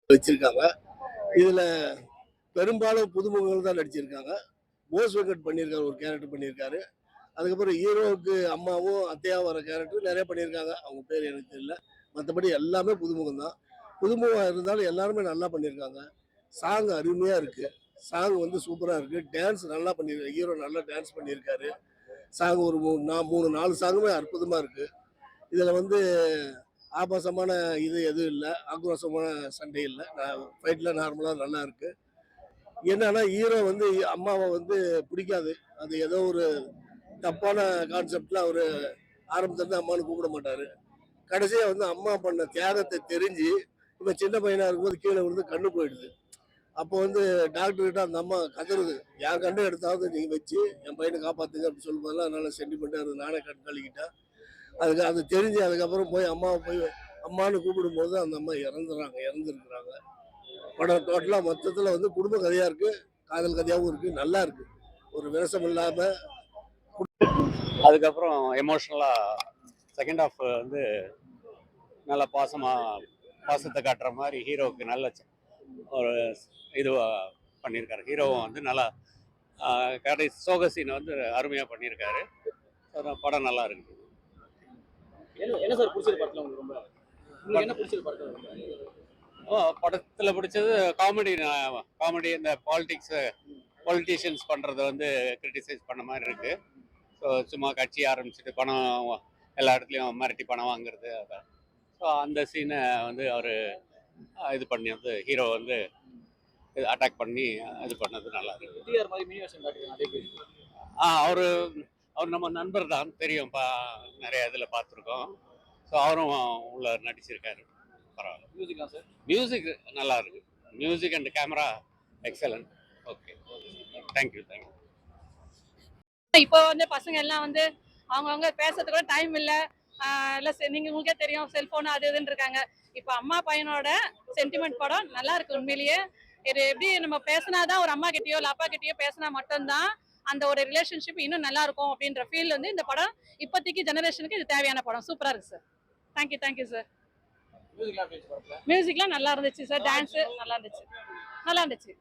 வச்சிருக்காங்க. இதுல பெரும்பாலும் புதுமுகங்கள் தான் நடிச்சிருக்காங்க. போஸ் வெங்கட் பண்ணியிருக்காரு, ஒரு கேரக்டர் பண்ணியிருக்காரு. அதுக்கப்புறம் ஹீரோவுக்கு அம்மாவும் அத்தையாவும் வர கேரக்டர் நிறைய பண்ணியிருக்காங்க. அவங்க பேர் எனக்கு தெரியல. மற்றபடி எல்லாமே புதுமுகம் தான். புதுமுகம் இருந்தாலும் எல்லாருமே நல்லா பண்ணியிருக்காங்க. சாங் அருமையா இருக்கு. சாங் வந்து சூப்பரா இருக்கு. டான்ஸ் நல்லா பண்ணியிருக்காரு. ஹீரோ நல்லா டான்ஸ் பண்ணியிருக்காரு. சாங் ஒரு 3 4 சாங்குமே அற்புதமா இருக்கு. இதுல வந்து ஆபாசமான இது எதுவும் இல்லை, ஆக்ரோஷமான சண்டை இல்லை, ஃபைட்ல நார்மலா நல்லா இருக்கு. என்னன்னா ஹீரோ வந்து அம்மாவை வந்து பிடிக்காது. அது ஏதோ ஒரு தப்பான கான்செப்ட்ல அவரு ஆரம்பத்துல இருந்து அம்மான்னு கூப்பிட மாட்டாரு. கடைசியா வந்து அம்மா பண்ண தியாகத்தை தெரிஞ்சு இவன் சின்ன பையனா இருக்கும்போது கீழே விழுந்து கண்ணு போயிடுது. அப்போ வந்து டாக்டர் கிட்ட அந்த அம்மா கதறுது, யார் கண்டு எடுத்தாவது நீங்க வச்சு என் பையனை காப்பாத்துங்க அப்படின்னு சொல்லும்போதெல்லாம் அதனால சென்டிமெண்டா இருக்கு. நானே கண் கழுகிட்டேன். அதுக்கு அது தெரிஞ்சு அதுக்கப்புறம் போய் அம்மாவை போய் அம்மான்னு கூப்பிடும்போது அந்த அம்மா இறந்துருக்குறாங்க. படம் டோட்டலா மொத்தத்துல வந்து குடும்ப கதையா இருக்கு, காதல் கதையாவும் இருக்கு, நல்லா இருக்கு. ஒரு விரசம் இல்லாம. அதுக்கப்புறம் எமோஷ்னலா செகண்ட் ஹாஃப் வந்து நல்லா பாசத்தை காட்டுற மாதிரி ஹீரோவுக்கு நல்ல ஒரு இதுவா பண்ணியிருக்காரு. ஹீரோவும் வந்து நல்லா கடைசி சோக சீனை வந்து அருமையாக பண்ணியிருக்காரு. படம் நல்லா இருக்கு. என்ன சார் பிடிச்சது படத்துல உங்களுக்கு ரொம்ப? உங்களுக்கு என்ன பிடிச்சது படத்துல? படத்தில் பிடிச்சது காமெடி இந்த பொலிட்டீஷியன்ஸ் பண்ணுறத வந்து கிரிட்டிசைஸ் பண்ண மாதிரி இருக்கு. ஸோ சும்மா கட்சி ஆரம்பிச்சுட்டு பணம் எல்லா இடத்துலையும் மிரட்டி பணம் வாங்குறது. அதான் ஸோ அந்த சீனை வந்து அவர் இது பண்ணி வந்து ஹீரோ வந்து அட்டாக் பண்ணி இது பண்ணது நல்லா இருக்கு. அவரு நம்ம நண்பர் தான், தெரியும், நிறைய இதில் பார்த்துருக்கோம். ஸோ அவரும் உள்ள நடிச்சிருக்காரு. பரவாயில்ல. மியூசிக் நல்லா இருக்கு. Music and camera excellent. Okay, thank you. இப்போ வந்து பசங்க எல்லாம் வந்து அவங்கவுங்க பேசுறதுக்கு கூட டைம் இல்லை. நீங்க உங்களுக்கே தெரியும், செல்போன் அது இதுன்னு இருக்காங்க. இப்போ அம்மா பையனோட சென்டிமெண்ட் படம் நல்லா இருக்கு. உண்மையிலேயே இது எப்படி நம்ம பேசினாதான், ஒரு அம்மா கிட்டயோ இல்லை அப்பா கிட்டயோ பேசினா மட்டும்தான் அந்த ஒரு ரிலேஷன்ஷிப் இன்னும் நல்லா இருக்கும் அப்படின்ற ஃபீல் வந்து இந்த படம் இப்போதைக்கு ஜெனரேஷனுக்கு இது தேவையான படம். சூப்பரா இருக்கு சார். Thank you sir. மியூசிக்லாம் நல்லா இருந்துச்சு சார். டான்ஸ் நல்லா இருந்துச்சு.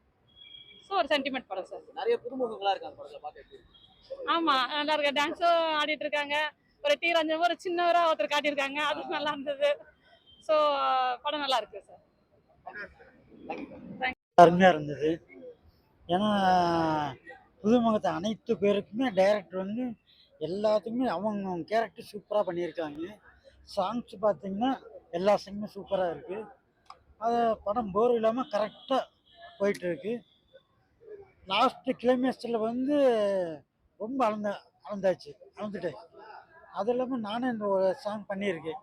ஸோ ஒரு சென்டிமெண்ட் படம் சார். நிறைய புதுமுகங்களா இருக்காங்க படத்துல பார்க்க. ஆமா, நல்லா இருக்கு. டான்ஸும் ஆடிட்டு இருக்காங்க. ஒரு டீரஞ்சம் ஒரு சின்னவரா ஒருத்தர் காட்டியிருக்காங்க, அது நல்லா இருந்தது. ஸோ படம் நல்லா இருக்கு சார். அருமையாக இருந்தது. ஏன்னா புதுமுகத்தை அனைத்து பேருக்குமே டைரக்டர் வந்து எல்லாத்துக்குமே அவங்க கேரக்டர் சூப்பராக பண்ணியிருக்காங்க. சாங்ஸ் பார்த்தீங்கன்னா எல்லா சாங்குமே சூப்பராக இருக்குது. அது படம் போர் இல்லாமல் கரெக்டாக போயிட்டுருக்கு. லாஸ்ட்டு கிளைமேக்ஸில் வந்து ரொம்ப அளந்துட்டேன். அது இல்லாமல் நானும் இந்த ஒரு சாங் பண்ணியிருக்கேன்.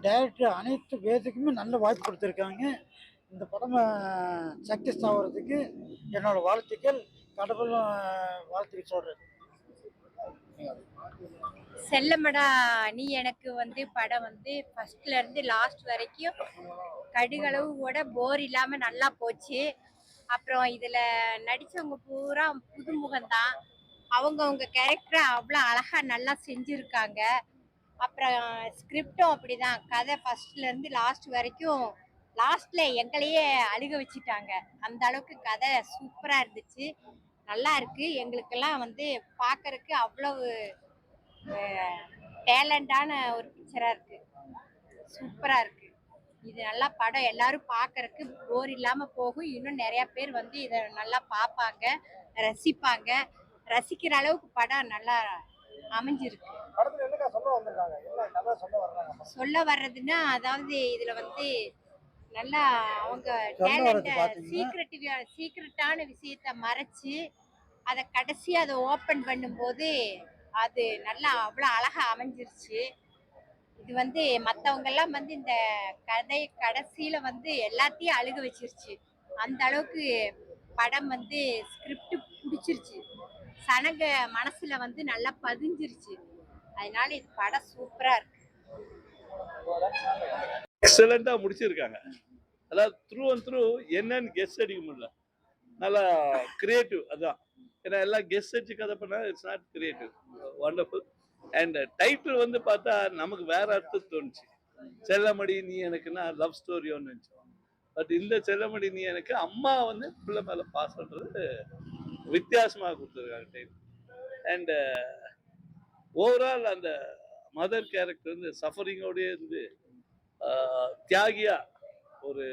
டைரக்டர் அனைத்து பேருக்குமே நல்ல வாய்ப்பு கொடுத்துருக்காங்க. இந்த படம் சக்ஸஸ் ஆகிறதுக்கு என்னோட வாழ்த்துக்கள். கடவுளும் வாழ்த்துக்கள் சொல்கிறேன். செல்லமடா நீ எனக்கு வந்து படம் வந்து ஃபர்ஸ்ட்ல இருந்து லாஸ்ட் வரைக்கும் கடுகளவு கூட போர் இல்லாம நல்லா போச்சு. அப்புறம் இதுல நடிச்சவங்க பூரா புதுமுகம்தான். அவங்கவுங்க கேரக்டரை அவ்வளோ அழகா நல்லா செஞ்சுருக்காங்க. அப்புறம் ஸ்கிரிப்டும் அப்படிதான். கதை ஃபர்ஸ்ட்ல இருந்து லாஸ்ட் வரைக்கும், லாஸ்ட்ல எங்களையே அழுக வச்சுட்டாங்க. அந்த அளவுக்கு கதை சூப்பரா இருந்துச்சு, நல்லா இருக்கு. எங்களுக்கெல்லாம் வந்து பார்க்கறதுக்கு அவ்வளவு டேலண்டான ஒரு பிக்சரா இருக்கு, சூப்பரா இருக்கு. இது நல்லா படம் எல்லாரும் பார்க்கறதுக்கு போர் இல்லாம போகும். இன்னும் நிறைய பேர் வந்து இதை நல்லா பார்ப்பாங்க, ரசிப்பாங்க. ரசிக்கிற அளவுக்கு படம் நல்லா அமைஞ்சிருக்கு. சொல்ல வர்றதுன்னா, அதாவது இதுல வந்து நல்லா அவங்க சீக்ரெட்டான விஷயத்த மறைச்சு அதை கடைசி அதை ஓப்பன் பண்ணும்போது அது நல்லா அவ்வளோ அழகா அமைஞ்சிருச்சு. இது வந்து மற்றவங்க எல்லாம் வந்து இந்த கதை கடைசியில வந்து எல்லாத்தையும் அழுக வச்சிருச்சு. அந்த அளவுக்கு படம் வந்து ஸ்கிரிப்ட் பிடிச்சிருச்சு, சனங்க மனசுல வந்து நல்லா பதிஞ்சிருச்சு. அதனால இது படம் சூப்பரா இருக்கு. எக்ஸலண்டா முடிச்சிருக்காங்க. அதாவது த்ரூ அண்ட் த்ரூ என்னன்னு கெஸ் அடிக்க முடியல. நல்லா கிரியேட்டிவ். அதான் ஏன்னா எல்லாம் கெஸ் அடிச்சு கதை பண்ணா it's not creative. Wonderful. And title வந்து பார்த்தா நமக்கு வேற அர்த்தம் தோணுச்சு. செல்லமடி நீ எனக்குன்னா லவ் ஸ்டோரியோன்னு நினச்சோம். பட் இந்த செல்லமடி நீ எனக்கு அம்மா வந்து பிள்ளை மேலே பாசன்றது வித்தியாசமாக கொடுத்துருக்காங்க டைம். அண்ட் ஓவரால் அந்த மதர் கேரக்டர் வந்து சஃபரிங்கோடயே இருந்து தியாகியா ஒரு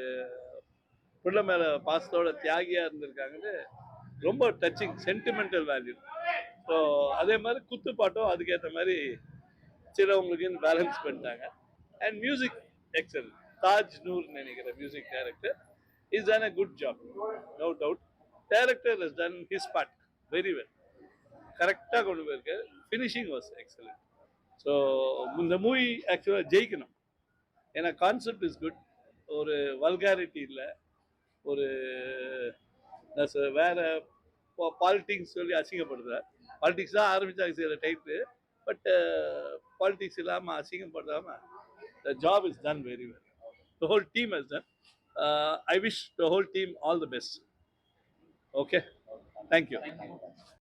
பிள்ளை மேல பாசத்தோட தியாகியா இருந்திருக்காங்கன்னு ரொம்ப டச்சிங் சென்டிமெண்டல் வேல்யூ. ஸோ அதே மாதிரி குத்துப்பாட்டும் அதுக்கேற்ற மாதிரி சிலவங்களுக்கு பேலன்ஸ் பண்ணிட்டாங்க. And music excel Taj Noor நினைக்கிற music director is done a good job, no doubt. Director is done his part very well, கரெக்டாக கொண்டு போயிருக்காரு. Finishing was excellent. ஸோ இந்த மூவி ஆக்சுவலாக ஜெயிக்கணும். ஏன்னா கான்செப்ட் இஸ் குட், ஒரு வல்காரிட்டி இல்லை, ஒரு வேற பாலிட்டிக்ஸ் சொல்லி அசிங்கப்படுத்துற பாலிட்டிக்ஸ் தான் ஆரம்பிச்சாங்க சில டைப்பு. பட் பாலிட்டிக்ஸ் இல்லாமல் அசிங்கப்படுத்தாமல் the job is done very well. The whole team has done. I wish the whole team all the best. Okay, thank you.